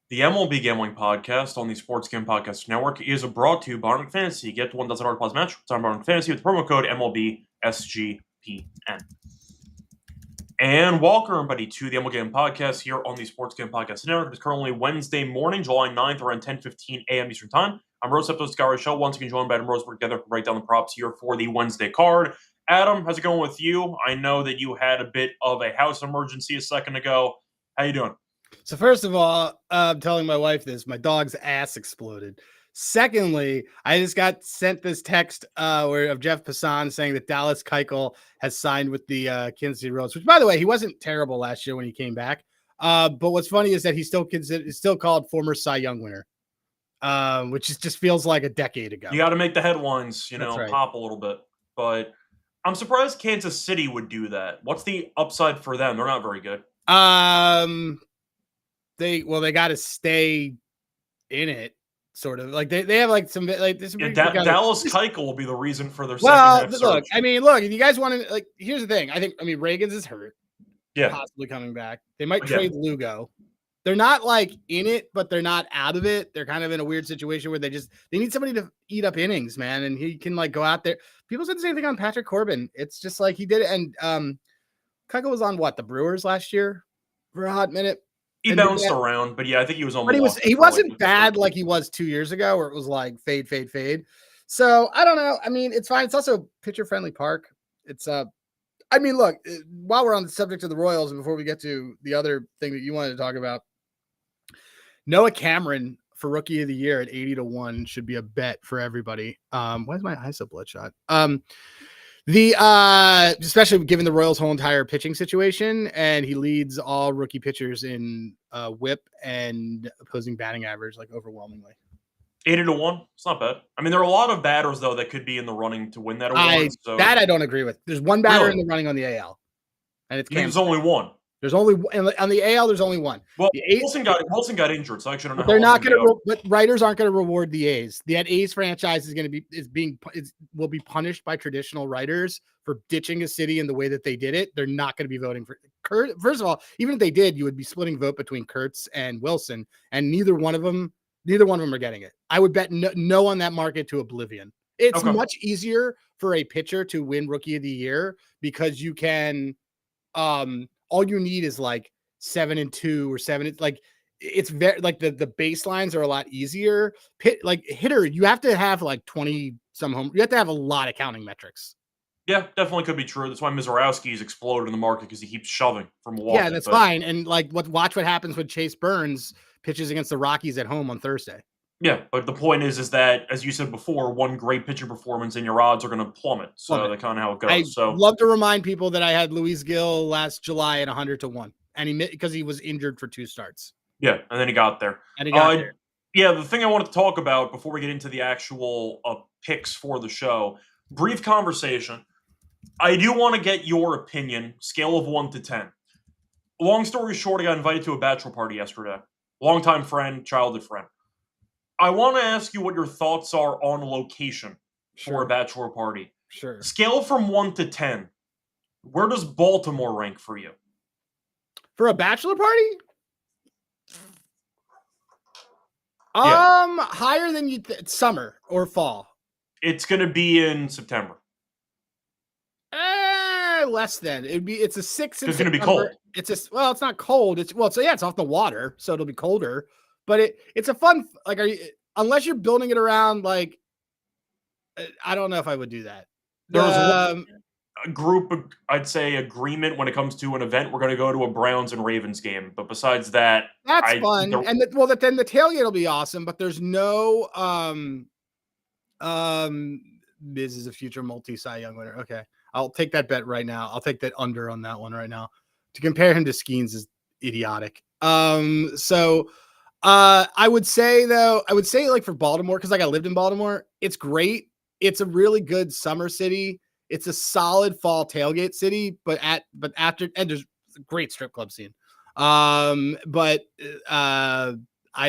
The MLB Gambling Podcast on the Sports Gambling Podcast Network is brought to you by Bardic Fantasy. Get $1,000 plus match on Bardic Fantasy with the promo code MLB SGPN. And welcome, everybody, to the MLB Gambling Podcast here on the Sports Gambling Podcast Network. It's currently Wednesday morning, July 9th, around 10:15 a.m. Eastern Time. I'm Rose Eptos, Reichel. Once again, joined by Adam Rose. We're together to break down the props here for the Wednesday card. Adam, how's it going with you? I know that you had a bit of a house emergency a second ago. How you doing? So first of all, I'm telling my wife this, my dog's ass exploded. Secondly, I just got sent this text of Jeff Passan saying that Dallas Keuchel has signed with the Kansas City Royals, which, by the way, he wasn't terrible last year when he came back. But what's funny is that he's still called former Cy Young winner, which just feels like a decade ago. You got to make the headlines, Right. pop a little bit. But I'm surprised Kansas City would do that. What's the upside for them? They're not very good. They got to stay in it, sort of like they have like some like this. Yeah, Dallas Keuchel will be the reason for their second half surge. Look, if you guys want to, like, here's the thing. Reagans is hurt, possibly coming back. They might trade Lugo. They're not like in it, but they're not out of it. They're kind of in a weird situation where they need somebody to eat up innings, man, and he can like go out there. People said the same thing on Patrick Corbin. It's just like he did it, and Keuchel was on the Brewers last year for a hot minute. He bounced around, but yeah, I think he was on. But he wasn't bad like he was 2 years ago, where it was like fade. So I don't know. I mean, it's fine. It's also pitcher friendly park. It's look, while we're on the subject of the Royals, and before we get to the other thing that you wanted to talk about, Noah Cameron for Rookie of the Year at 80-1 should be a bet for everybody. Why is my eye so bloodshot? Especially given the Royals' whole entire pitching situation, and he leads all rookie pitchers in WHIP and opposing batting average, like overwhelmingly. 80-1. It's not bad. I mean, there are a lot of batters though that could be in the running to win that award. That I don't agree with. There's one batter in the running on the AL, and it's there's only one. There's only on the AL. There's only one. Well, Wilson got injured, so I actually don't know. They're not going to. But writers aren't going to reward the A's. The A's franchise will be punished by traditional writers for ditching a city in the way that they did it. They're not going to be voting for Kurt. First of all, even if they did, you would be splitting vote between Kurtz and Wilson, and neither one of them are getting it. I would bet no on that market to oblivion. It's much easier for a pitcher to win Rookie of the Year because you can. All you need is like 7-2 or 7. Like it's very like the baselines are a lot easier. Hitter, you have to have like 20 some home. You have to have a lot of counting metrics. Yeah, definitely could be true. That's why Mizorowski's exploded in the market because he keeps shoving from Milwaukee. Yeah, that's fine. And watch what happens when Chase Burns pitches against the Rockies at home on Thursday. Yeah, but the point is that, as you said before, one great pitcher performance and your odds are going to plummet. So that's kind of how it goes. I love to remind people that I had Luis Gil last July at 100-1, and because he was injured for 2 starts. Yeah, and then he got there. Yeah, the thing I wanted to talk about before we get into the actual picks for the show, brief conversation. I do want to get your opinion, scale of 1 to 10. Long story short, I got invited to a bachelor party yesterday. Longtime friend, childhood friend. I want to ask you what your thoughts are on location for a bachelor party. Sure. Scale from 1 to 10. Where does Baltimore rank for you? For a bachelor party? Higher than summer or fall. It's going to be in September. Less than. It's a 6. It's going to be cold. It's not cold. It's off the water, so it'll be colder. But it's a fun, like, unless you're building it around, like, I don't know if I would do that. There was a group, I'd say, agreement when it comes to an event. We're going to go to a Browns and Ravens game. But besides that, that's fun. And then the tailgate will be awesome. But there's no, Miz is a future multi-Cy Young winner. Okay. I'll take that bet right now. I'll take that under on that one right now. To compare him to Skeens is idiotic. I would say like for Baltimore, because like I lived in Baltimore, it's great. It's a really good summer city. It's a solid fall tailgate city, but there's a great strip club scene. But I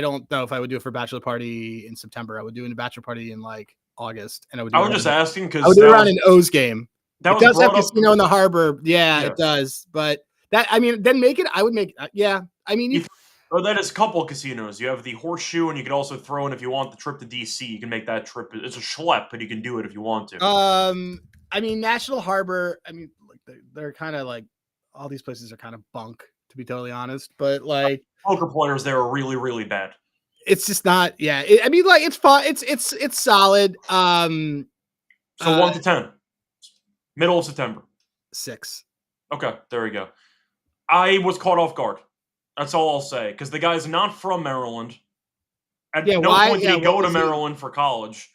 don't know if I would do it for a bachelor party in September. I would do a bachelor party in like August, and I was just asking because I would do around an O's game. That it does have casino in the harbor. Yeah, it does. But then make it. I would make. Yeah, I mean, Oh, that is a couple of casinos. You have the Horseshoe, and you can also throw in, if you want, the trip to DC. You can make that trip. It's a schlep, but you can do it if you want to. I mean, National Harbor, I mean, like they're kind of like, all these places are kind of bunk, to be totally honest. But like, Poker players there are really, really bad. it's just not. Yeah, I mean, like it's fun. It's solid. So 1 to 10, middle of September. 6. Okay, there we go. I was caught off guard. That's all I'll say, because the guy's not from Maryland. At no point did he go to Maryland for college.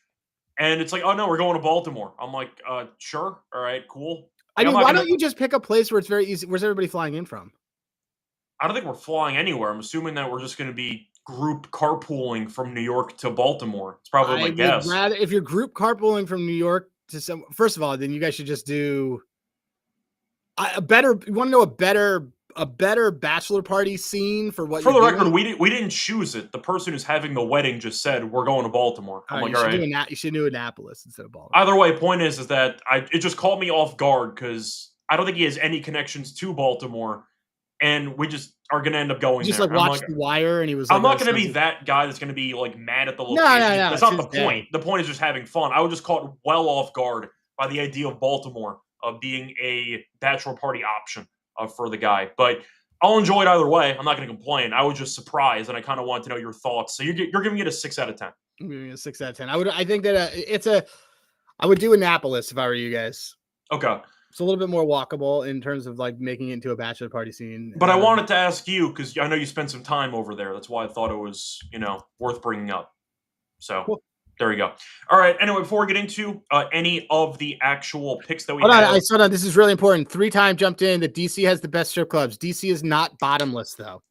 And it's like, oh no, we're going to Baltimore. I'm like, sure, all right, cool. I mean, why don't you just pick a place where it's very easy? Where's everybody flying in from? I don't think we're flying anywhere. I'm assuming that we're just going to be group carpooling from New York to Baltimore. It's probably my guess. Rather, if you're group carpooling from New York to some, first of all, then you guys should just do a better. You want to know a better bachelor party scene for what? For the record, we didn't choose it. The person who's having the wedding just said we're going to Baltimore. I'm like, all right, you should do Annapolis instead of Baltimore. Either way, point is that it just caught me off guard because I don't think he has any connections to Baltimore, and we just are going to end up going just there. Like watch The Wire, and he was. Like, I'm not going to be that guy that's going to be like mad at the location. No, that's not the point. The point is just having fun. I was just caught well off guard by the idea of Baltimore being a bachelor party option for the guy, but I'll enjoy it either way. I'm not going to complain. I was just surprised, and I kind of wanted to know your thoughts. So you're giving it a 6 out of 10. I'm giving it a 6 out of 10. I think that I would do Annapolis if I were you guys. Okay. It's a little bit more walkable in terms of like making it into a bachelor party scene. But I wanted to ask you, because I know you spent some time over there. That's why I thought it was, worth bringing up. So cool. There we go. All right. Anyway, before we get into any of the actual picks that we have. Hold on. This is really important. 3-time jumped in that DC has the best strip clubs. DC is not bottomless, though.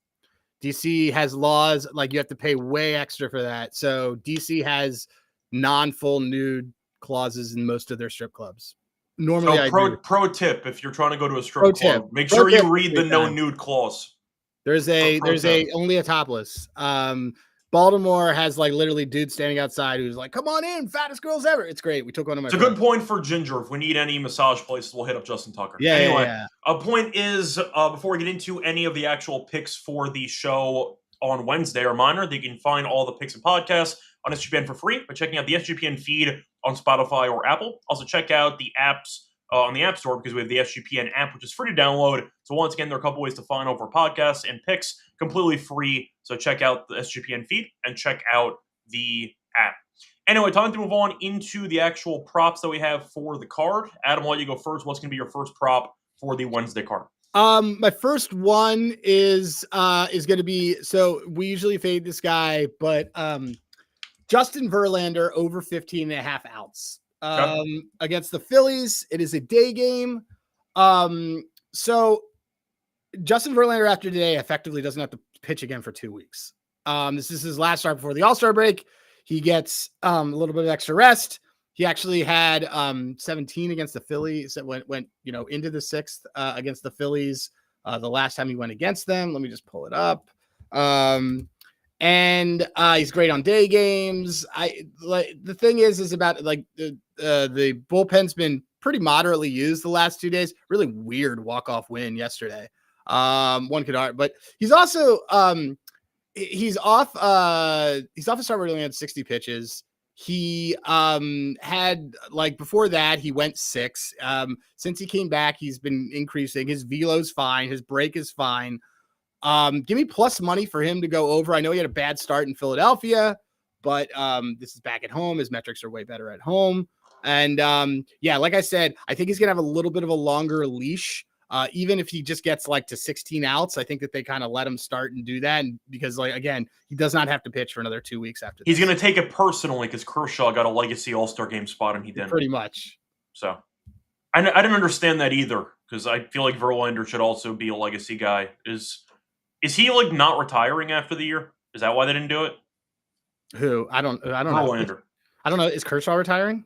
DC has laws like you have to pay way extra for that. So DC has non-full nude clauses in most of their strip clubs. Normally, pro tip: if you're trying to go to a strip club, make sure you read the no nude clause. There's only a topless. Baltimore has like literally dudes standing outside who's like, "Come on in, fattest girls ever." It's great. We took one of my. It's a good point for Ginger. If we need any massage places, we'll hit up Justin Tucker. Yeah. Anyway, yeah. A point is before we get into any of the actual picks for the show on Wednesday, a reminder that you can find all the picks and podcasts on SGPN for free by checking out the SGPN feed on Spotify or Apple. Also, check out the apps on the App Store because we have the SGPN app, which is free to download. So once again, there are a couple ways to find over podcasts and picks completely free. So check out the SGPN feed and check out the app. Anyway, time to move on into the actual props that we have for the card. Adam, I'll let you go first. What's going to be your first prop for the Wednesday card? My first one is going to be, so we usually fade this guy, but Justin Verlander over 15.5 outs. Against the Phillies. It is a day game. So Justin Verlander after today effectively doesn't have to pitch again for 2 weeks. This is his last start before the All-Star break. He gets a little bit of extra rest. He actually had 17 against the Phillies that went into the 6th against the Phillies the last time he went against them. Let me just pull it up. And he's great on day games. The thing is about like the bullpen's been pretty moderately used the last 2 days. Really weird walk-off win yesterday. One could argue, but he's also he's off a start where he only had 60 pitches. He had like before that he went 6. Since he came back, he's been increasing. His velo's fine. His break is fine. Give me plus money for him to go over. I know he had a bad start in Philadelphia, but this is back at home. His metrics are way better at home. And like I said, I think he's going to have a little bit of a longer leash. Even if he just gets like to 16 outs, I think that they kind of let him start and do that. And because like, again, he does not have to pitch for another 2 weeks after this. He's going to take it personally because Kershaw got a legacy All-Star game spot and he didn't. Pretty much. So I didn't understand that either because I feel like Verlander should also be a legacy guy. Is he like not retiring after the year? Is that why they didn't do it? Who? I don't know. Verlander. I don't know. Is Kershaw retiring?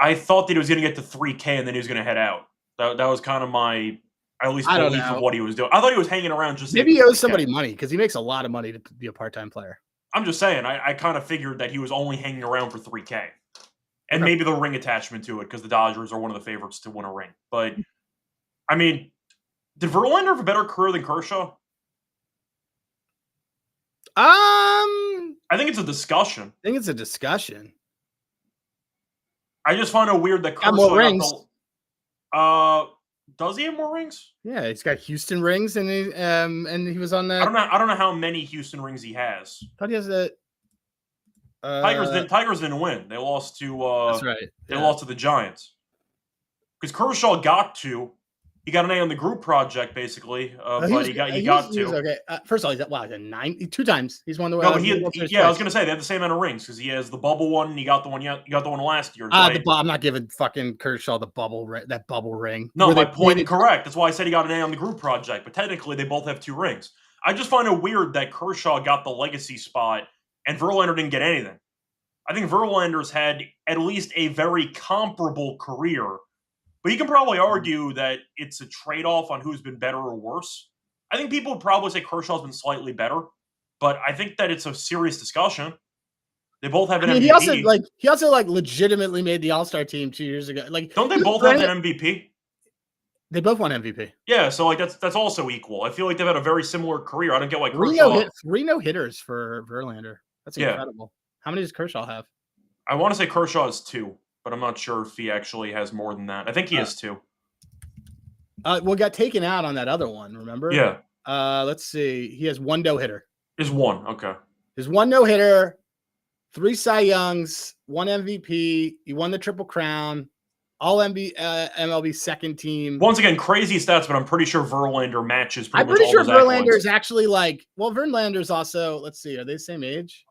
I thought that he was going to get to 3K and then he was going to head out. That was kind of my belief of what he was doing. I thought he was hanging around just maybe he owes somebody money because he makes a lot of money to be a part-time player. I'm just saying. I kind of figured that he was only hanging around for 3K, and maybe the ring attachment to it because the Dodgers are one of the favorites to win a ring. But I mean, did Verlander have a better career than Kershaw? I think it's a discussion. I think it's a discussion. I just find it weird that Got more rings. Does he have more rings? Yeah, he's got Houston rings, and he was on that. I don't know how many Houston rings he has. I thought he has that. Tigers didn't win. They lost to. That's right. They lost to the Giants. Because Kershaw got 2. He got an A on the group project, basically, but he got 2. Okay. First of all, he's at 2 times. He's won the. No, but I was gonna say they have the same amount of rings because he has the bubble one and he got the one. He got the one last year. I'm not giving fucking Kershaw the bubble ring. No, my point correct. That's why I said he got an A on the group project. But technically, they both have 2 rings. I just find it weird that Kershaw got the legacy spot and Verlander didn't get anything. I think Verlander's had at least a very comparable career. But you can probably argue that it's a trade-off on who's been better or worse. I think people would probably say Kershaw's been slightly better, but I think that it's a serious discussion. They both have an MVP. He also legitimately made the All-Star team 2 years ago. Don't they both have an MVP? They both won MVP. Yeah, so that's also equal. I feel like they've had a very similar career. I don't get why Kershaw 3 no-hitters for Verlander. That's incredible. How many does Kershaw have? I want to say Kershaw has 2. But I'm not sure if he actually has more than that. I think he has 2. Got taken out on that other one, remember? Yeah. Let's see. He has 1 no-hitter. Is 1, okay. His 1 no-hitter, 3 Cy Youngs, 1 MVP. He won the Triple Crown. All MLB second team. Once again, crazy stats, but I'm pretty sure Verlander matches I'm pretty sure Verlander is actually Verlander's also, let's see, are they the same age?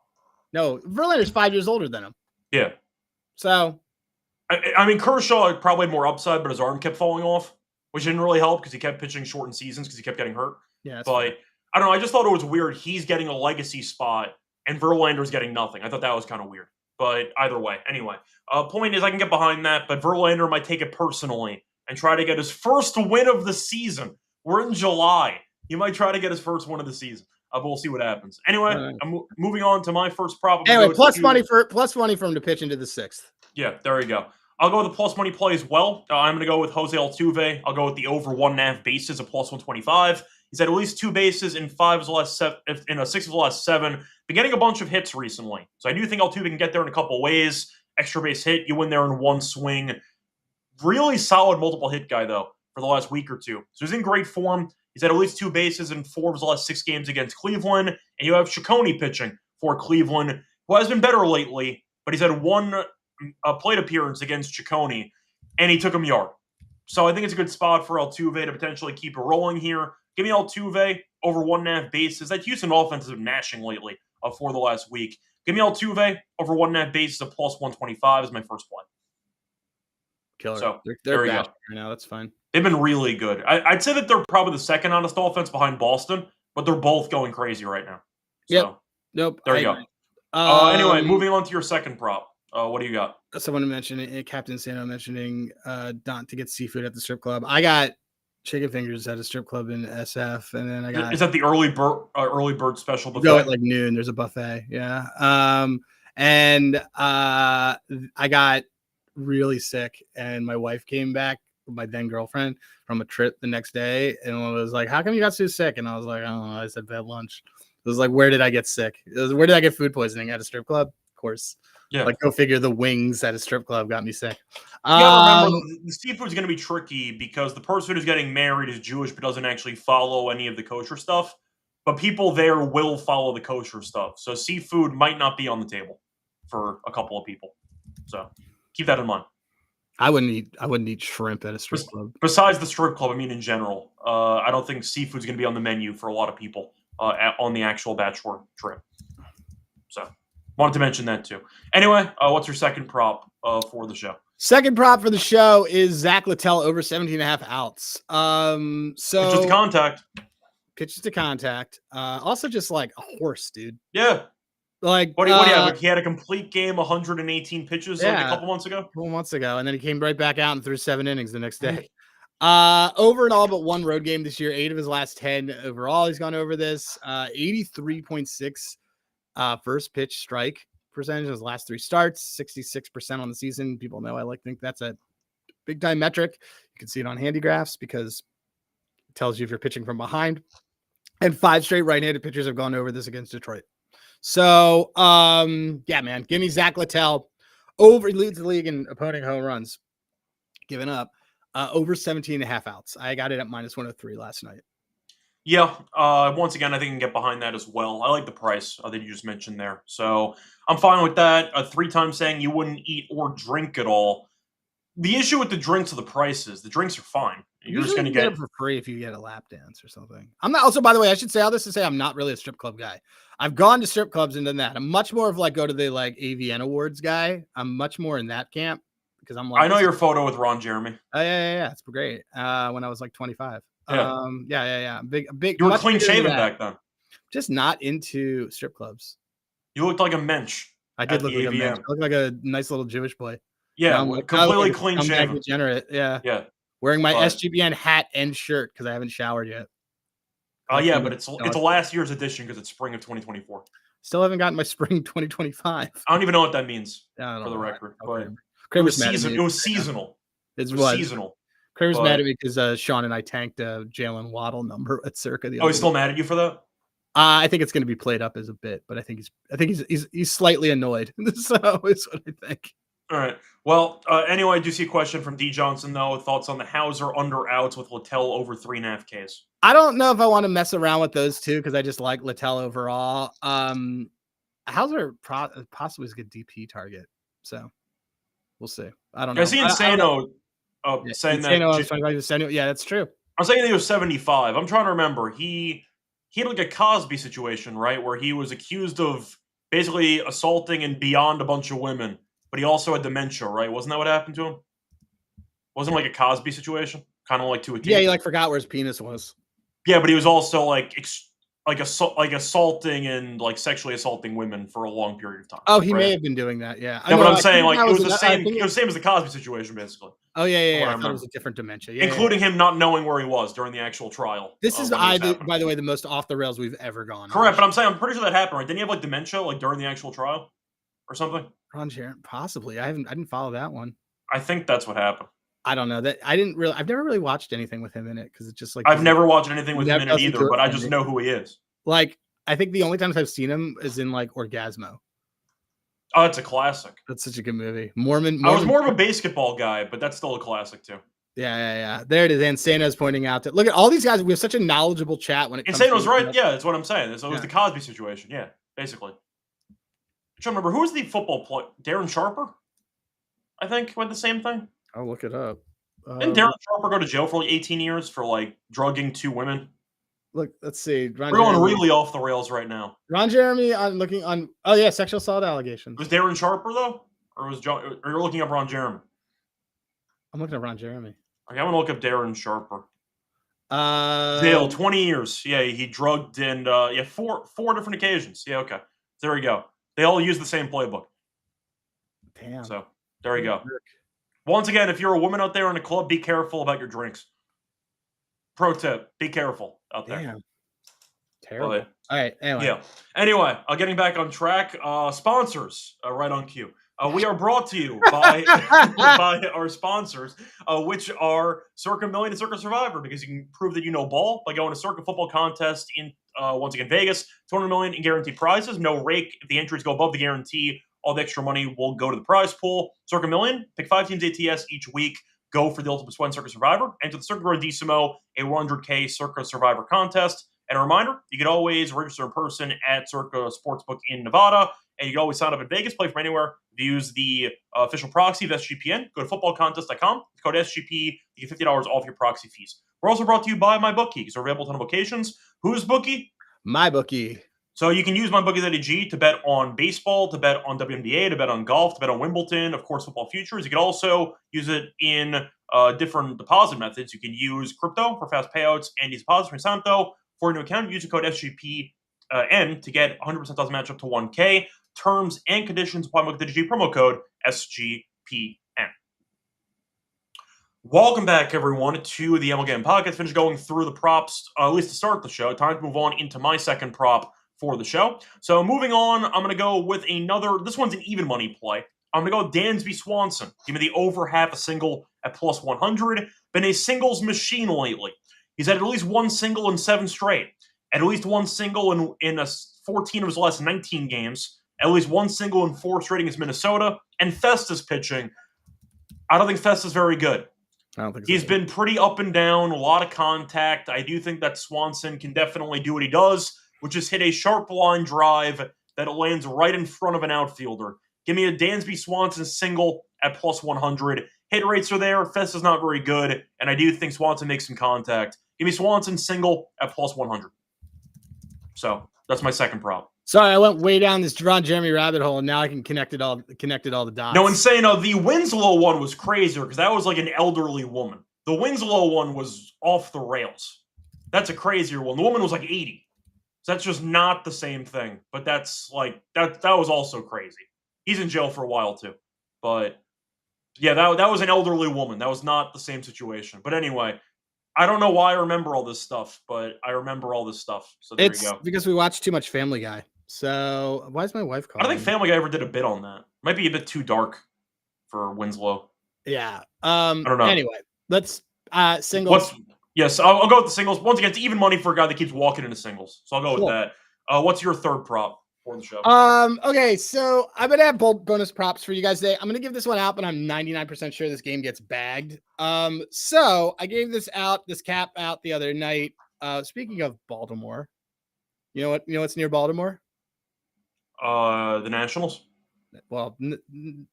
No, Verlander's 5 years older than him. Yeah. So, I mean, Kershaw probably had more upside, but his arm kept falling off, which didn't really help because he kept pitching shortened seasons because he kept getting hurt. Yeah, but fair. I don't know. I just thought it was weird. He's getting a legacy spot and Verlander's getting nothing. I thought that was kind of weird. But either way, anyway, point is I can get behind that, but Verlander might take it personally and try to get his first win of the season. We're in July. He might try to get his first win of the season. But we'll see what happens. Anyway, I'm moving on to my first prop. Anyway, plus money for him to pitch into the 6th. Yeah, there you go. I'll go with the plus money play as well. I'm going to go with Jose Altuve. I'll go with the over 1.5 bases, a plus 125. He's had at least 2 bases in 6 of the last 7. Been getting a bunch of hits recently. So I do think Altuve can get there in a couple of ways. Extra base hit, you win there in 1 swing. Really solid multiple hit guy, though, for the last week or 2. So he's in great form. He's had at least 2 bases in 4 of his last 6 games against Cleveland. And you have Ciccone pitching for Cleveland, who has been better lately, but he's had 1 plate appearance against Ciccone, and he took him yard. So I think it's a good spot for Altuve to potentially keep it rolling here. Give me Altuve over 1.5 bases. That Houston offense has been mashing lately for the last week. Give me Altuve over 1.5 bases, a plus 125 is my first play. Killer. So they're right now. That's fine. They've been really good. I'd say that they're probably the second honest offense behind Boston, but they're both going crazy right now. So, yep. Nope. There you go. Anyway, moving on to your second prop. What do you got? Someone mentioned Captain Sano mentioning Don to get seafood at the strip club. I got chicken fingers at a strip club in SF, and then I got. Is that the early bird special buffet? Go at like noon. There's a buffet. Yeah. And I got really sick, and my wife came back, my then girlfriend, from a trip the next day, and was like, "How come you got so sick?" And I was like, "I don't know." I said, "Bad lunch." It was like, "Where did I get sick?" It was, "Where did I get food poisoning at a strip club?" Of course. Yeah. Like, go figure, the wings at a strip club got me sick. Remember, the seafood is going to be tricky because the person who's getting married is Jewish but doesn't actually follow any of the kosher stuff. But people there will follow the kosher stuff. So seafood might not be on the table for a couple of people. So keep that in mind. I wouldn't eat shrimp at a strip club. Besides the strip club, I mean in general. I don't think seafood's going to be on the menu for a lot of people on the actual bachelor trip. So wanted to mention that too. Anyway, what's your second prop for the show? Second prop for the show is Zach Littell over 17.5 outs. So pitches to contact. Pitches to contact. Also just like a horse, dude. Yeah. Like what do you have? He had a complete game, 118 pitches like a couple months ago. And then he came right back out and threw 7 innings the next day. Over and all but 1 road game this year. 8 of his last 10 overall. He's gone over this. 83.6 first pitch strike percentage in his last 3 starts. 66% on the season. People know I think that's a big time metric. You can see it on handy graphs because it tells you if you're pitching from behind. And 5 straight right-handed pitchers have gone over this against Detroit. So, yeah, man, give me Zach Littell over. He leads the league in opponent home runs given up, over 17.5 outs. I got it at -103 last night. Yeah, once again, I think I can get behind that as well. I like the price that you just mentioned there. So I'm fine with that. 3 times saying you wouldn't eat or drink at all. The issue with the drinks are the prices. The drinks are fine. You're just Usually going to you get it for free if you get a lap dance or something. I'm not. Also, by the way, I should say all this to say I'm not really a strip club guy. I've gone to strip clubs and done that. I'm much more of like go to the like AVN awards guy. I'm much more in that camp because I'm like I know your photo with Ron Jeremy. Oh yeah. It's great. When I was like 25. Yeah. Yeah. Big. You were much clean bigger than shaven that. back then. Just not into strip clubs. You looked like a mensch. I did at look the like a mensch. AVM. I look like a nice little Jewish boy. Yeah, completely like clean a shaven. degenerate. Yeah. Yeah. Wearing my But- SGPN hat and shirt because I haven't showered yet. Yeah, but it's a last year's edition because it's spring of 2024. Still haven't gotten my spring 2025. I don't even know what that means I for the record. But Kramer's it was seasonal. It was seasonal. Kramer's mad at me because Sean and I tanked a Jalen Waddle number at Circa. He's still mad at you for that? I think it's going to be played up as a bit, but I think he's slightly annoyed. So is what I think. All right. Well, anyway, I do see a question from D. Johnson, though. Thoughts on the Hauser under outs with Littell over 3.5 Ks? I don't know if I want to mess around with those two because I just like Littell overall. Hauser possibly is a good DP target. So we'll see. I don't know. I see Insano saying that. Yeah, that's true. I'm saying he was 75. I'm trying to remember. He had like a Cosby situation, right? Where he was accused of basically assaulting and beyond a bunch of women. But he also had dementia, right? Wasn't that what happened to him? Wasn't it like a Cosby situation? Kind of like to a team. Yeah, he like forgot where his penis was. Yeah, but he was also like assaulting and like sexually assaulting women for a long period of time. Oh, he may have been doing that. Yeah, but I'm saying like it was the same. It was the same as the Cosby situation, basically. Oh yeah. I thought it was a different dementia, including him not knowing where he was during the actual trial. This is by the way the most off the rails we've ever gone. Correct, but I'm saying I'm pretty sure that happened. Right? Didn't he have like dementia like during the actual trial or something? Ron Sharon, possibly. I didn't follow that one. I think that's what happened. I don't know that. I've never really watched anything with him in it because it's just like I've never watched anything with him in it either, but I just know who he is. Like I think the only times I've seen him is in like Orgasmo. Oh, it's a classic. That's such a good movie. Mormon. I was more of a basketball guy, but that's still a classic too. Yeah. There it is. Insano's pointing out that look at all these guys. We have such a knowledgeable chat when it comes. Insano's right. Yeah, that's what I'm saying. It was the Cosby situation. Yeah, basically. I'm trying to remember who was the football player? Darren Sharper, I think, went the same thing. I'll look it up. Didn't Darren Sharper go to jail for like 18 years for like drugging 2 women? Look, let's see. We're going really off the rails right now. Ron Jeremy looking on. Oh yeah, sexual assault allegations. Was Darren Sharper though, or was John? Or you're looking up Ron Jeremy? I'm looking at Ron Jeremy. Okay, I'm gonna look up Darren Sharper. Jail 20 years. Yeah, he drugged and four different occasions. Yeah, okay. There we go. They all use the same playbook. Damn. So there you go. Once again, if you're a woman out there in a club, be careful about your drinks. Pro tip: be careful out there. Damn. Terrible. All right. Anyway. Yeah. Anyway, getting back on track. Sponsors, right on cue. We are brought to you by by our sponsors, which are Circa Million and Circa Survivor, because you can prove that you know ball by going to Circa Football Contest in once again Vegas. $200 million in guaranteed prizes. No rake. If the entries go above the guarantee, all the extra money will go to the prize pool. Circa Million. Pick 5 teams ATS each week. Go for the ultimate sweat Circa Survivor. Enter the Circa Grandissimo, a 100K Circa Survivor contest. And a reminder, you can always register in person at Circa Sportsbook in Nevada. And you can always sign up in Vegas, play from anywhere. Use the official proxy of SGPN. Go to footballcontest.com. Code SGP. You get $50 off your proxy fees. We're also brought to you by MyBookie. Because we're available on locations. Who's Bookie? MyBookie. So you can use MyBookie.ag to bet on baseball, to bet on WNBA, to bet on golf, to bet on Wimbledon, of course, football futures. You can also use it in different deposit methods. You can use crypto for fast payouts and use deposits. When you sign up, though, for a new account, use the code SGPN to get 100% deposit match up to 1K. Terms and conditions apply with the DG promo code SGPN. Welcome back, everyone, to the MLB Gambling Podcast. Finished going through the props, at least to start the show. Time to move on into my second prop for the show. So moving on, I'm going to go with another. This one's an even money play. I'm going to go Dansby Swanson. Give me the over half a single at plus 100. Been a singles machine lately. He's had at least one single in 7 straight. at least one single in 14 of his last 19 games, at least one single in 4 straight against Minnesota, and Festa's pitching. I don't think Festa's very good. I don't think so. He's been pretty up and down, a lot of contact. I do think that Swanson can definitely do what he does, which is hit a sharp line drive that lands right in front of an outfielder. Give me a Dansby Swanson single at plus 100. Hit rates are there. Festa's not very good, and I do think Swanson makes some contact. Give me Swanson single at plus 100. So that's my second prop. Sorry, I went way down this Ron Jeremy rabbit hole, and now I can connect it all the dots. No, insane. The Winslow one was crazier because that was like an elderly woman. The Winslow one was off the rails. That's a crazier one. The woman was like 80. So that's just not the same thing. But that's like that was also crazy. He's in jail for a while too. But yeah, that was an elderly woman. That was not the same situation. But anyway, I don't know why I remember all this stuff, but I remember all this stuff. So there you go. Because we watch too much Family Guy. So why is my wife calling? I don't think Family Guy ever did a bit on that. Might be a bit too dark for Winslow. Yeah. I don't know. Anyway, let's singles. Yes, I'll go with the singles. Once again, it's even money for a guy that keeps walking into singles. So I'll go with that. What's your third prop for the show? Okay, so I'm gonna have bonus props for you guys today. I'm gonna give this one out, but I'm 99% sure this game gets bagged. So I gave this cap out the other night. Speaking of Baltimore, you know what's near Baltimore? The Nationals. Well,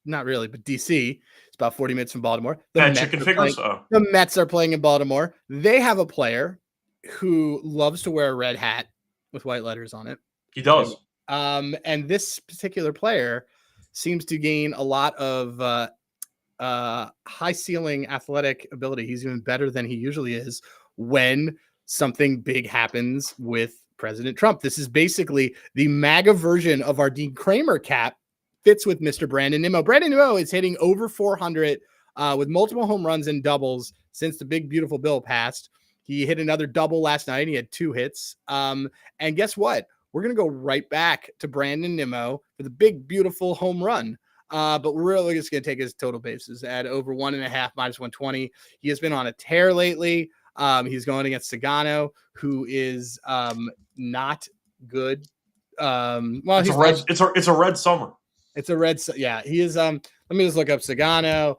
not really, but DC. It's about 40 minutes from Baltimore. Chicken fingers. The Mets are playing in Baltimore. They have a player who loves to wear a red hat with white letters on it. He does. And this particular player seems to gain a lot of high ceiling athletic ability. He's even better than he usually is when something big happens with President Trump. This is basically the MAGA version of our Dean Kramer cap. Fits with Mr. Brandon Nimmo. Brandon Nimmo is hitting over 400 with multiple home runs and doubles since the big, beautiful bill passed. He hit another double last night. He had 2 hits. And guess what? We're going to go right back to Brandon Nimmo for the big, beautiful home run. But we're really just going to take his total bases at over 1.5 minus 120. He has been on a tear lately. He's going against Sagano, who is not good. Well, it's a red summer. It's a red. Yeah, he is. Let me just look up Sagano,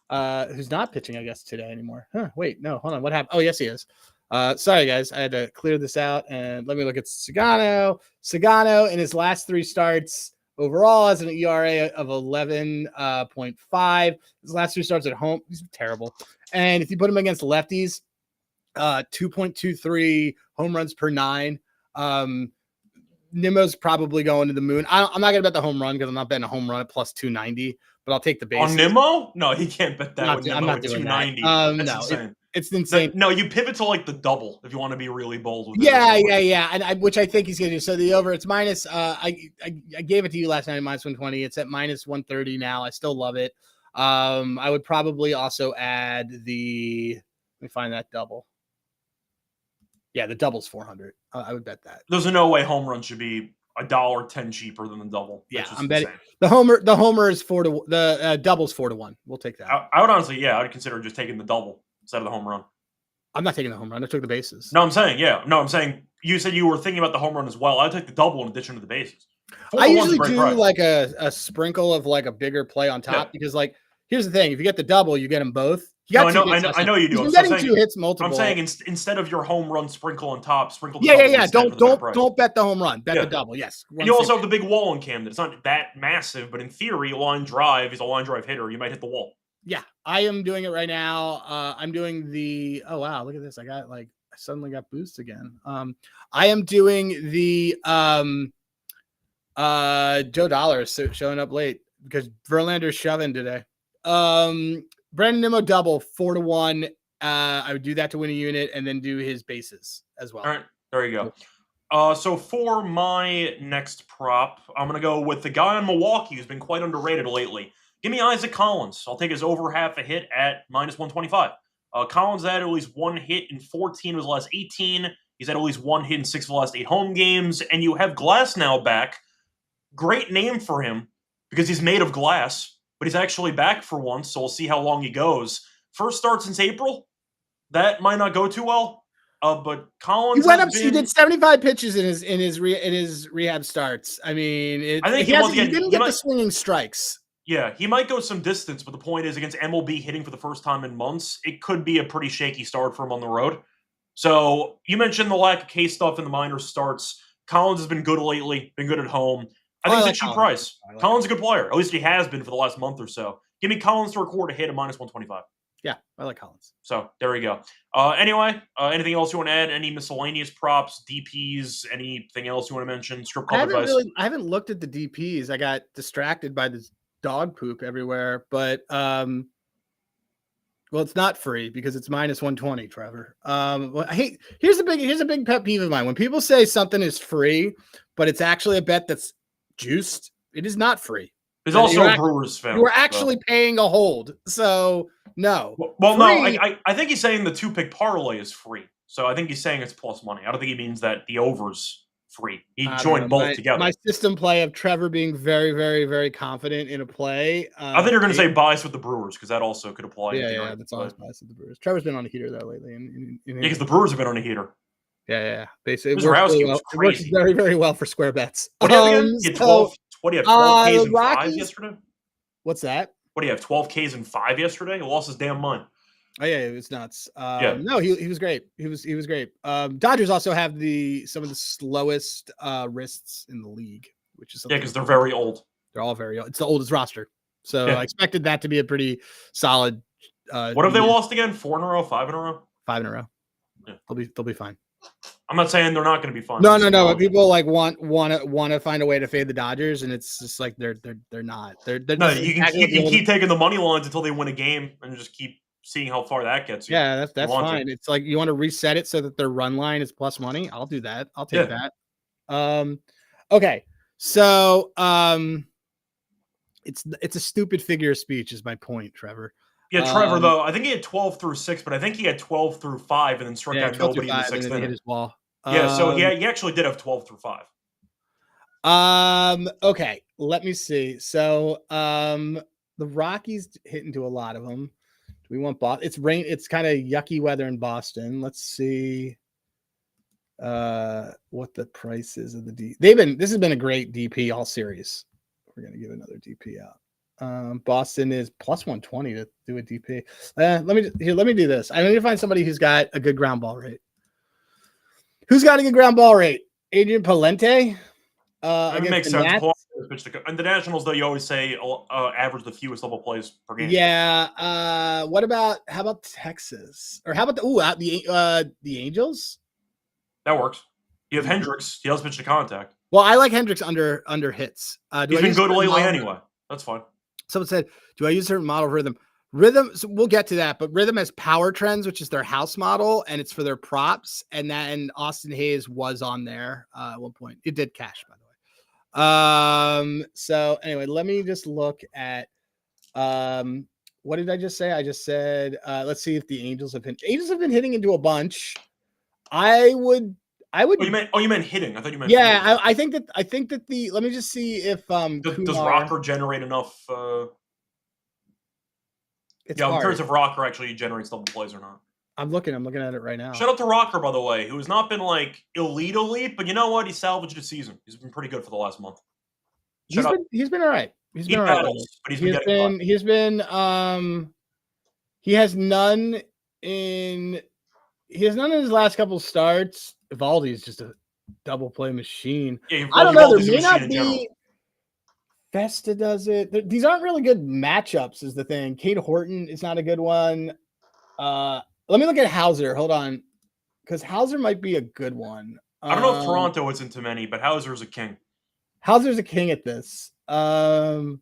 who's not pitching, I guess, today anymore. Wait, no, hold on. What happened? Oh, yes, he is. Sorry, guys. I had to clear this out. And let me look at Sagano. Sagano in his last 3 starts overall has an ERA of 11.5. His last 3 starts at home, he's terrible. And if you put him against lefties, 2.23 home runs per 9. Nimmo's probably going to the moon. I'm not going to bet the home run because I'm not betting a home run at plus 290, but I'll take the base. On Nimmo? No, he can't bet that. I'm not doing 290. That. That's insane. It's insane. No, you pivot to like the double if you want to be really bold with it. Yeah. And which I think he's going to do. So the over, it's minus, I gave it to you last night at minus 120. It's at minus 130 now. I still love it. I would probably also add let me find that double. Yeah, the double's 400. I would bet that. There's no way home run should be $1.10 cheaper than the double. That's I'm betting insane. The homer is 4 to the double's 4 to 1. We'll take that. I would honestly, I would consider just taking the double instead of the home run. I'm not taking the home run. I took the bases. No, I'm saying you said you were thinking about the home run as well. I took the double in addition to the bases. I usually do like a sprinkle of like a bigger play on top because like here's the thing: if you get the double, you get them both. I know you do. He's been getting 2 hits multiple. I'm saying instead of your home run sprinkle on top, sprinkle the double. Don't bet the home run. Bet the double. Yes. And you also have the big wall in Camden. It's not that massive, but in theory, a line drive is a line drive hitter. You might hit the wall. Yeah, I am doing it right now. I'm doing the. Oh wow, look at this! I suddenly got boosts again. I am doing the Joe Dollar showing up late because Verlander's shoving today. Brandon Nimmo double 4 to 1. I would do that to win a unit and then do his bases as well. All right, there you go. So for my next prop, I'm going to go with the guy in Milwaukee who's been quite underrated lately. Give me Isaac Collins. I'll take his over half a hit at minus 125. Collins had at least 1 hit in 14 of his last 18. He's had at least 1 hit in 6 of the last 8 home games. And you have Glass now back. Great name for him because he's made of glass. But he's actually back for once, so we'll see how long he goes. First start since April. That might not go too well. But He Collins went up. has He been. did 75 pitches in his rehab starts. I mean, I think he didn't get the swinging strikes. Yeah, he might go some distance, but the point is, against MLB hitting for the first time in months, it could be a pretty shaky start for him on the road. So you mentioned the lack of K stuff in the minor starts. Collins has been good lately, been good at home. I think it's a cheap price. Collins is a good player. At least he has been for the last month or so. Give me Collins to record a hit at -125. Yeah, I like Collins. So there we go. Anyway, anything else you want to add? Any miscellaneous props, DPs, anything else you want to mention? Strip club advice? I haven't looked at the DPs. I got distracted by this dog poop everywhere, but well, it's not free because it's -120, Trevor. Well, here's a big pet peeve of mine. When people say something is free, but it's actually a bet that's juiced, it is not free. There's also a Brewers fan. You are actually paying a hold. So no. Well, no, I think he's saying the 2-pick parlay is free. So I think he's saying it's plus money. I don't think he means that the over's free. He joined both together. My system play of Trevor being very, very, very confident in a play. I think you're going to say bias with the Brewers because that also could apply. Yeah, that's always bias with the Brewers. Trevor's been on a heater though lately. Because the Brewers have been on a heater. Yeah. Basically, it works very, very well for square bets. What do you have? What do you have? 12 Ks and 5 yesterday? What's that? What do you have? 12 Ks and 5 yesterday? He lost his damn mind. Oh yeah, it was nuts. No, he was great. He was great. Dodgers also have some of the slowest wrists in the league, which is because they're very old. They're all very old. It's the oldest roster, so I expected that to be a pretty solid. What have they lost again? 4 in a row? 5 in a row? 5 in a row. Yeah, they'll be fine. I'm not saying they're not going to be fine. No. People like want to find a way to fade the Dodgers, and it's just like they're not. No, you can keep taking the money lines until they win a game, and just keep seeing how far that gets you. Yeah, that's fine. It's like you want to reset it so that their run line is plus money. I'll do that. I'll take that. Okay. So it's a stupid figure of speech is my point, Trevor. Yeah, Trevor, though, I think he had 12 through 6, but I think he had 12 through 5 and then struck out nobody in the 6th inning. Hit his wall. So he actually did have 12 through 5. Okay, let me see. So the Rockies hit into a lot of them. Do we want Boston? It's rain. It's kind of yucky weather in Boston. Let's see what the price is of the D. This has been a great DP all series. We're gonna give another DP out. Boston is plus 120 to do a DP. Let me do this. I need to find somebody who's got a good ground ball rate. Who's got a good ground ball rate? Adrian Palente. That makes sense. And the Nationals, though, you always say average the fewest double plays per game. Yeah. How about Texas? Or how about the Angels? That works. You have Hendricks. He does pitch to contact. Well, I like Hendricks under hits. He's been good lately anyway. That's fine. Someone said, do I use a certain model of Rhythm? Rhythm, so we'll get to that, but Rhythm has Power Trends, which is their house model, and it's for their props. And Austin Hayes was on there at one point. It did cash, by the way. So anyway, let me just look at what did I just say? I just said let's see if the Angels have been hitting into a bunch. I would. Oh, you meant hitting. I thought you meant. Yeah, I think that the. Let me just see if does Rocker generate enough? I'm curious if Rocker actually generates double plays or not. I'm looking at it right now. Shout out to Rocker, by the way, who has not been like elite, but you know what? He salvaged the season. He's been pretty good for the last month. He's been all right. He has none in his last couple of starts. Evaldi is just a double play machine. Yeah, I don't know. There may not be. Festa does it. These aren't really good matchups, is the thing. Cade Horton is not a good one. Let me look at Hauser. Hold on, because Hauser might be a good one. I don't know if Toronto isn't too many, but Hauser's a king. Hauser's a king at this. I'm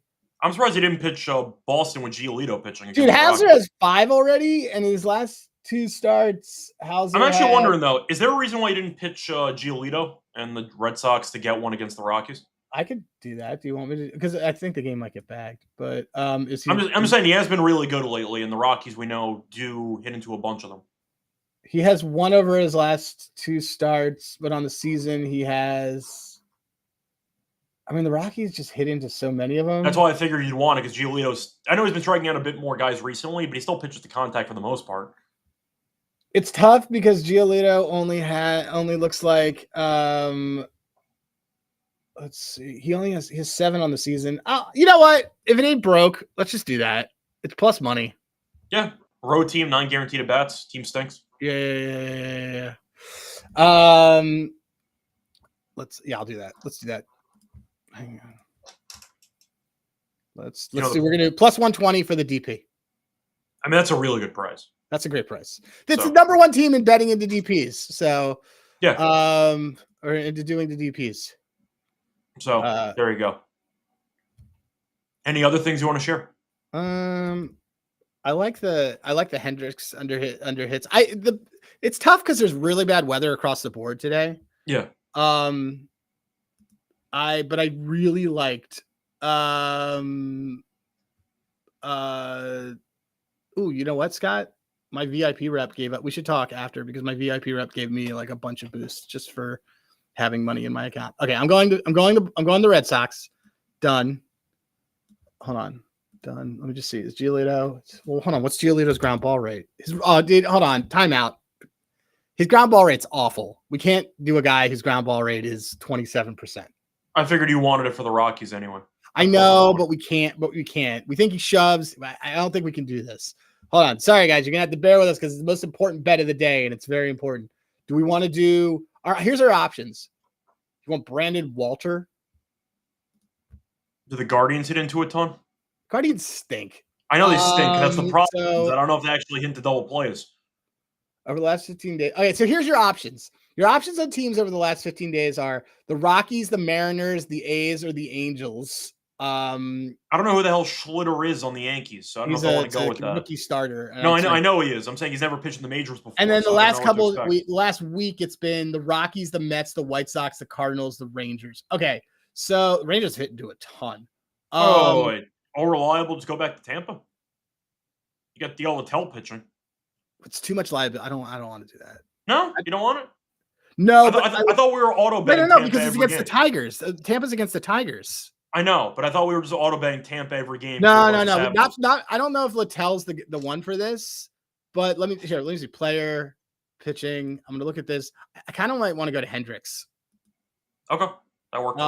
surprised he didn't pitch Boston with Giolito pitching. Dude, Hauser has 5 already, and his last 2 starts. Hauser. I'm actually wondering though, is there a reason why you didn't pitch Giolito and the Red Sox to get one against the Rockies? I could do that. Do you want me to? Because I think the game might get bagged. But I'm just saying he has been really good lately, and the Rockies we know do hit into a bunch of them. He has 1 over his last 2 starts, but on the season he has. I mean, the Rockies just hit into so many of them. That's why I figured you'd want it, because Giolito's. I know he's been striking out a bit more guys recently, but he still pitches to contact for the most part. It's tough because Giolito only looks like let's see. He has 7 on the season. You know what? If it ain't broke, let's just do that. It's plus money. Yeah. Road team, 9 guaranteed at bats. Team stinks. Yeah. I'll do that. Let's do that. Hang on. Let's see. We're gonna do plus 120 for the DP. I mean, that's a really good price. That's a great price. It's the number 1 team in betting into DPs. So yeah. Or into doing the DPs. So there you go. Any other things you want to share? I like the Hendricks under hits. It's tough because there's really bad weather across the board today. Yeah. I really liked you know what, Scott? My VIP rep gave up. We should talk after because my VIP rep gave me like a bunch of boosts just for having money in my account. Okay, I'm going to Red Sox. Done. Hold on. Done. Let me just see. Is Giolito? Well, hold on. What's Giolito's ground ball rate? Hold on. Timeout. His ground ball rate's awful. We can't do a guy whose ground ball rate is 27%. I figured you wanted it for the Rockies anyway. I know, but we can't. We think he shoves. I don't think we can do this. Hold on. Sorry, guys. You're going to have to bear with us because it's the most important bet of the day, and it's very important. Do we want to do – all right, here's our options. You want Brandon Walter? Do the Guardians hit into a ton? Guardians stink. I know they stink. That's the problem. I don't know if they actually hit the double plays. Over the last 15 days. Okay, so here's your options. Your options on teams over the last 15 days are the Rockies, the Mariners, the A's, or the Angels. I don't know who the hell Schlitter is on the Yankees, so I don't know if I want to go with that. Rookie starter. No, I know he is. I'm saying he's never pitched in the majors before. And then the last week, it's been the Rockies, the Mets, the White Sox, the Cardinals, the Rangers. Okay, so the Rangers hit into a ton. Wait. All reliable, just go back to Tampa. You got Diel Littell pitching. It's too much liability. I don't want to do that. No, you don't want it. No, I thought we were auto betting. No, because it's against the Tigers. Tampa's against the Tigers. I know, but I thought we were just auto betting Tampa every game. No. Not. I don't know if Littell's the one for this, but let me see. Player, pitching. I'm gonna look at this. I kind of might want to go to Hendricks. Okay, that worked.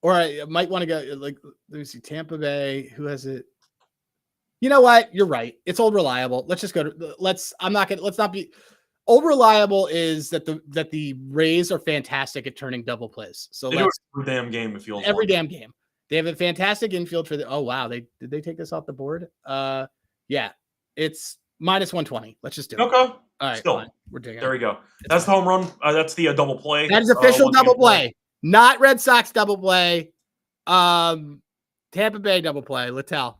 Or I might want to go let me see. Tampa Bay. Who has it? You know what? You're right. It's old reliable. Let's just go to. Let's not be. Old reliable is that the Rays are fantastic at turning double plays. So they do it every damn game. It feels every damn game. They have a fantastic infield for the. Oh wow, did they take this off the board? Yeah, it's minus 120. Let's just do it. Okay. All right, still, fine. We're digging. There we go. That's the home run. That's the double play. That is official double play, not Red Sox double play. Tampa Bay double play. Littell.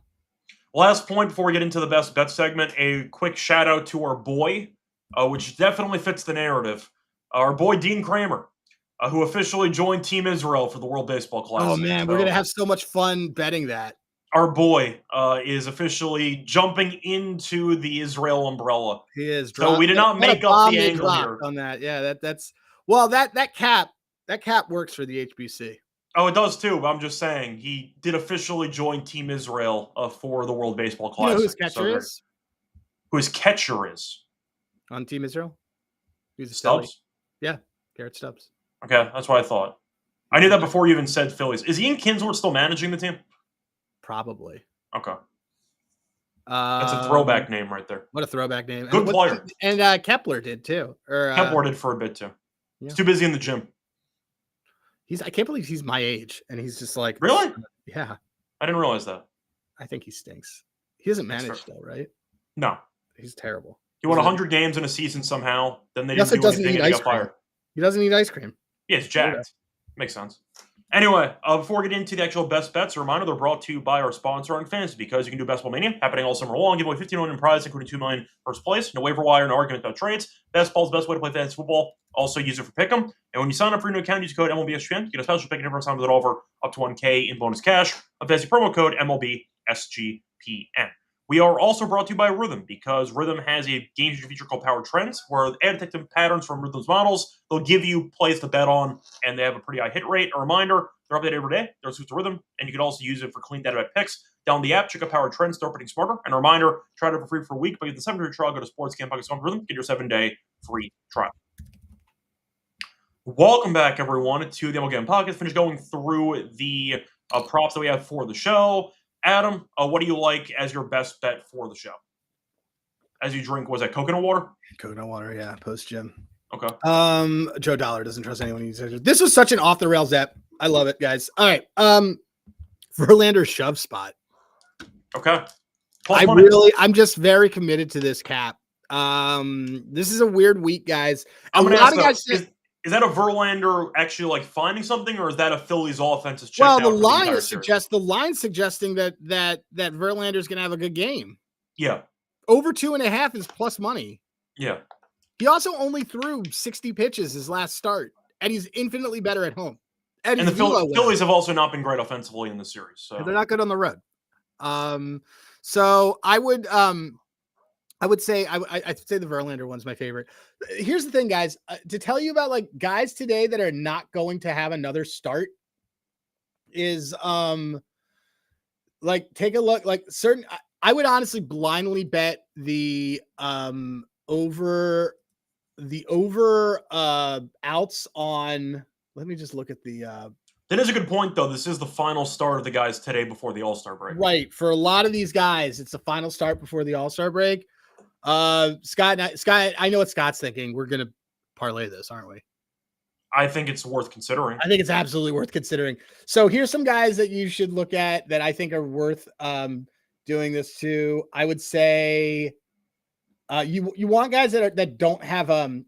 Last point before we get into the best bet segment, a quick shout out to our boy. Which definitely fits the narrative. Our boy Dean Kramer, who officially joined Team Israel for the World Baseball Classic. Oh, man, we're going to have so much fun betting that. Our boy is officially jumping into the Israel umbrella. He is. So we did not make up the angle here. On that. Yeah, that's well, that cap works for the HBC. Oh, it does too, but I'm just saying he did officially join Team Israel for the World Baseball Classic. You know who his catcher is? Who his catcher is? On Team Israel? Who's Stubbs? Yeah, Garrett Stubbs. Okay, that's what I thought. I knew that before you even said Phillies. Is Ian Kinsworth still managing the team? Probably. Okay. That's a throwback name right there. What a throwback name. Good player. And Kepler did too. Kepler did for a bit too. Yeah. He's too busy in the gym. I can't believe he's my age and he's just like. Really? Yeah. I didn't realize that. I think he stinks. He doesn't manage though, right? No. He's terrible. He won 100 games in a season somehow. Then they didn't do doesn't anything eat and he ice got cream. fired. He doesn't eat ice cream. Yeah, he's jacked. Yeah. Makes sense. Anyway, before we get into the actual best bets, a reminder they're brought to you by our sponsor on Fantasy, because you can do Best Ball Mania happening all summer long. Give away $15 million in prize, including $2 million first place. No waiver wire, no argument about trades. Best ball is the best way to play fantasy football. Also use it for pick'em. And when you sign up for your new account, use code MLB SGPN. You get a special pick and every time with it over up to $1K in bonus cash. A fantasy promo code MLB SGPN. We are also brought to you by Rhythm, because Rhythm has a game-changing feature called Power Trends, where they detect patterns from Rhythm's models. They'll give you plays to bet on, and they have a pretty high hit rate. A reminder, they're updated every day. They're exclusive to Rhythm, and you can also use it for clean data bet picks. Download the app, check out Power Trends, start betting smarter. And a reminder, try it for free for a week, but get the 7-day trial, go to sportscampodcast.com Rhythm, get your 7-day free trial. Welcome back, everyone, to the MLB Gambling Podcast. Finish going through the props that we have for the show. Adam, what do you like as your best bet for the show? As you drink, was that coconut water? Coconut water, yeah, post-gym. Okay. Joe Dollar doesn't trust anyone who uses it. This was such an off-the-rails app. I love it, guys. All right. Verlander's shove spot. Okay. I'm just very committed to this cap. This is a weird week, guys. I'm going to ask, is that a Verlander actually like finding something, or is that a Phillies offense is checked out? Well, the line suggesting that Verlander's going to have a good game. Yeah. Over 2.5 is plus money. Yeah. He also only threw 60 pitches his last start, and he's infinitely better at home. And the Phillies have also not been great offensively in the series. So they're not good on the road. So I would say I'd say the Verlander one's my favorite. Here's the thing, guys, to tell you about like guys today that are not going to have another start is like take a look, like certain, I would honestly blindly bet the over outs on, let me just look at the that is a good point, though. This is the final start of the guys today before the All-Star break. Right. For a lot of these guys, it's the final start before the All-Star break. Scott, I know what Scott's thinking. We're going to parlay this, aren't we? I think it's worth considering. I think it's absolutely worth considering. So here's some guys that you should look at that I think are worth doing this to. I would say you want guys that don't have an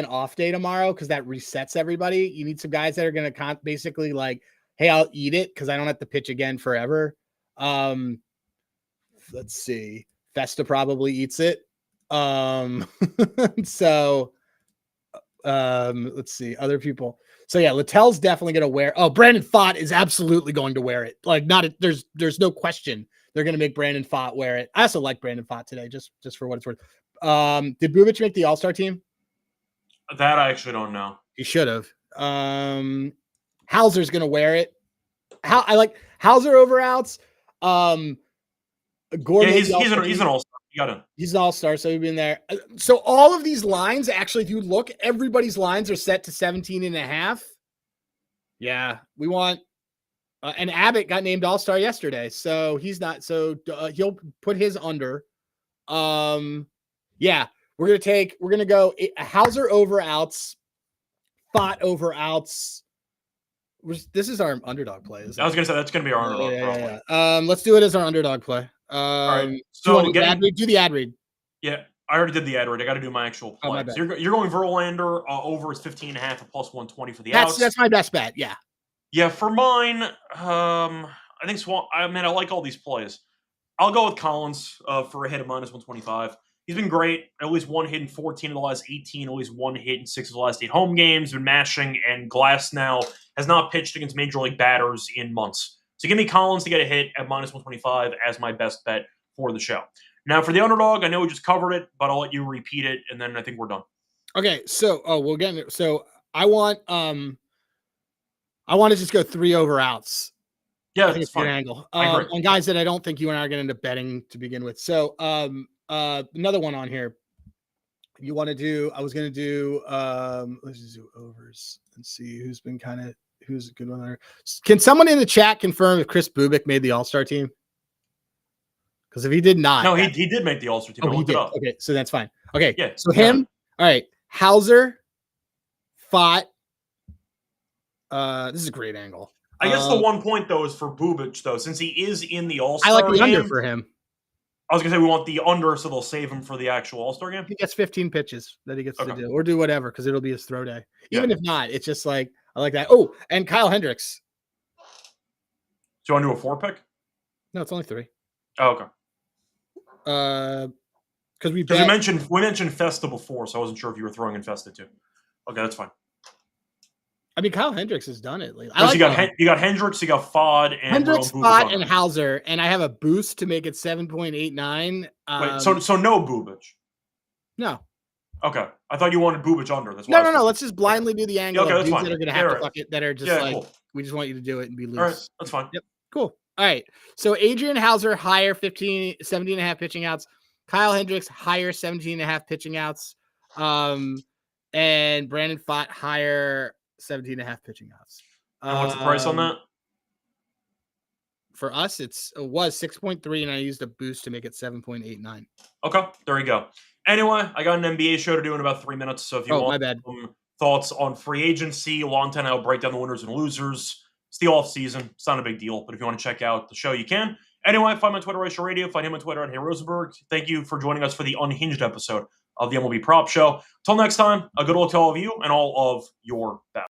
off day tomorrow, because that resets everybody. You need some guys that are going to basically like, hey, I'll eat it because I don't have to pitch again forever. Let's see. Festa probably eats it. So let's see other people. So yeah, Littell's definitely going to wear. Oh, Brandon Pfaadt is absolutely going to wear it. Like there's no question. They're going to make Brandon Pfaadt wear it. I also like Brandon Pfaadt today, just for what it's worth. Did Bubic make the All-Star team? That I actually don't know. He should have. Hauser's going to wear it. I like Hauser over outs. Gordon, yeah, he's an All-Star. You got him. He's an All-Star, so he'd be in there. So all of these lines, actually, if you look, everybody's lines are set to 17.5. Yeah, we want. And Abbott got named All-Star yesterday, so he's not. So he'll put his under. Yeah, we're gonna go Hauser over outs, Pfaadt over outs. This is our underdog play. I was gonna say that's gonna be our underdog. Yeah. Let's do it as our underdog play. All right. So do the ad read. Yeah, I already did the ad read. I got to do my actual play. So you're going Verlander over is 15.5 at plus 120 for the outs. That's my best bet. Yeah. Yeah, for mine, I think I like all these plays. I'll go with Collins for a hit of minus 125. He's been great. At least one hit in 14 of the last 18. At least one hit in 6 of the last 8 home games. Been mashing, and Glass now has not pitched against major league batters in months. So give me Collins to get a hit at minus 125 as my best bet for the show. Now for the underdog, I know we just covered it, but I'll let you repeat it, and then I think we're done. Okay, so we'll get it. So I want to just go 3 over outs. Yeah, that's fine. Angle on guys that I don't think you and I are going to end up betting to begin with. So another one on here. You want to do? I was going to do. Let's just do overs and see who's a good one there. Can someone in the chat confirm if Chris Bubic made the All-Star team? Because if he did not, no, he did make the All-Star team. Oh, he did. Okay, so that's fine. Okay, yeah. So him. All right, Hauser, Pfaadt. This is a great angle. I guess the 1 point though is for Bubic though, since he is in the All-Star. I like the under for him. I was gonna say we want the under, so they'll save him for the actual All-Star game. He gets 15 pitches that he gets to do, or do whatever, because it'll be his throw day. Even if not, it's just like I like that. Oh, and Kyle Hendricks. Do you want to do a 4 pick? No, it's only 3. Oh, okay. Because we mentioned Festa before, so I wasn't sure if you were throwing in Festa too. Okay, that's fine. I mean, Kyle Hendricks has done it lately. So you got Hendricks, you got Fod, and Hendricks, Fod, and Hauser, and I have a boost to make it 7.89. Wait, so no Bubic? No. Okay, I thought you wanted Bubic under. That's why no. Let's just blindly do the angle of dudes that are going to have to fuck it. That are just cool. We just want you to do it and be loose. All right, that's fine. Yep, cool. All right. So Adrian Hauser higher 17.5 pitching outs. Kyle Hendricks higher 17.5 pitching outs. And Brandon Pfaadt higher 17.5 pitching outs. And what's the price on that? For us, it was 6.3, and I used a boost to make it 7.89. Okay, there you go. Anyway, I got an NBA show to do in about 3 minutes. So if you want some thoughts on free agency, Lonte and I will break down the winners and losers. It's the off season. It's not a big deal, but if you want to check out the show, you can. Anyway, find me on Twitter, Reichel Radio. Find him on Twitter at Hey Rosenberg. Thank you for joining us for the unhinged episode of the MLB Prop Show. Till next time, a good luck to all of you and all of your bets.